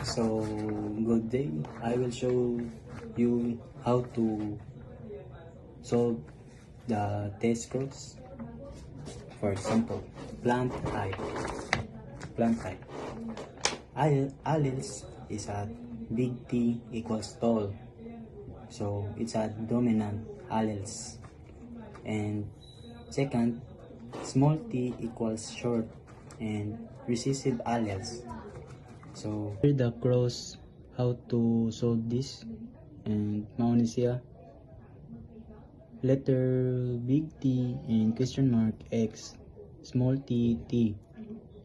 So, good day. I will show you how to solve the test scores. For example, plant type. Plant type. Alleles is a big T equals tall. So, it's a dominant alleles. And second, small t equals short and recessive alleles. So here the cross how to solve this, and mauna siya letter big T and question mark X small t T.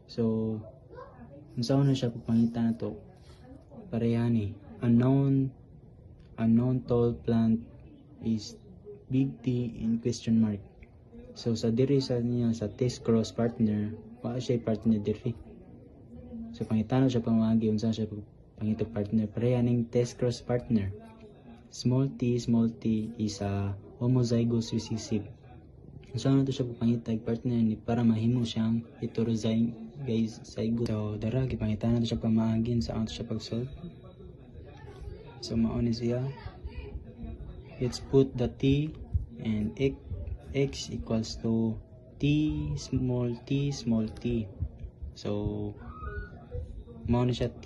So unsa na siya pagpangita nato pareha ni unknown tall plant is big T and question mark. So sa diri sa niya sa test cross partner wa siya partner diri. So pangitano siya pamagi unsa siya pangitag partner pareha ning test cross partner. Small t is a homozygous recessive. Unsa man to siya pangitag partner ni para mahimo siyang heterozygous. So dara gipangitano to siya pamagin sa ato siya pag-solve. So mao ni siya. Let's put the t and x equals to t small t. So mao na siya t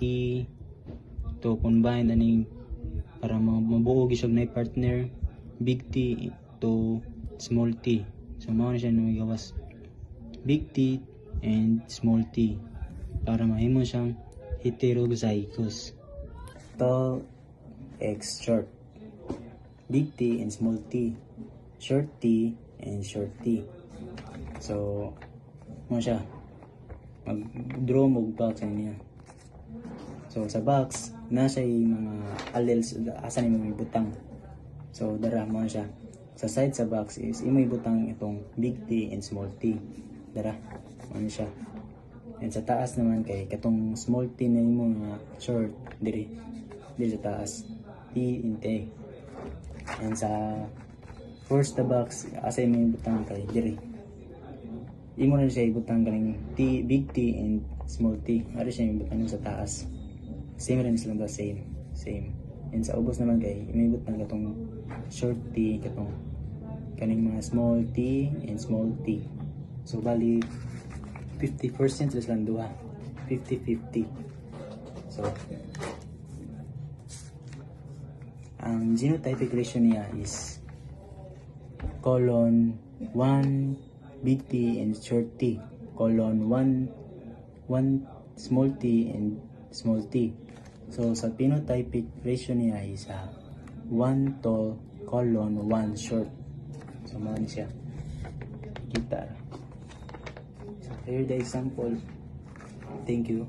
to combine aning para mabuo gyud na partner big T to small t. So mao na siya magawas big T and small t para mahimo siyang heterozygous. Tall x short, big T and small t, short t and short t. So mo siya mag-draw mo box niya. So sa box nasa mga alleles asa ni mo ibutang. So dara mo siya. Sa side sa box is imo ibutang itong big T and small t. Dara mo siya. And sa taas naman kay katong small t na imo nga short diri sa taas t and t. And sa first the box asa imo ibutang kay diri. Imo na siya ibutang kaning t big T and small t. Ari siya ibutang sa taas. Same rin sila ba? Same. And sa ubos naman kay imibot na katong short t katong kaning mga small t and small t. So bali 50% sila duha. 50-50. So ang genotypic ratio niya is colon 1 big T and short t, colon 1 small t and small t. So sa phenotypic ratio niya is 1 tall colon 1 short. So mao ni siya kita. So here the example. Thank you.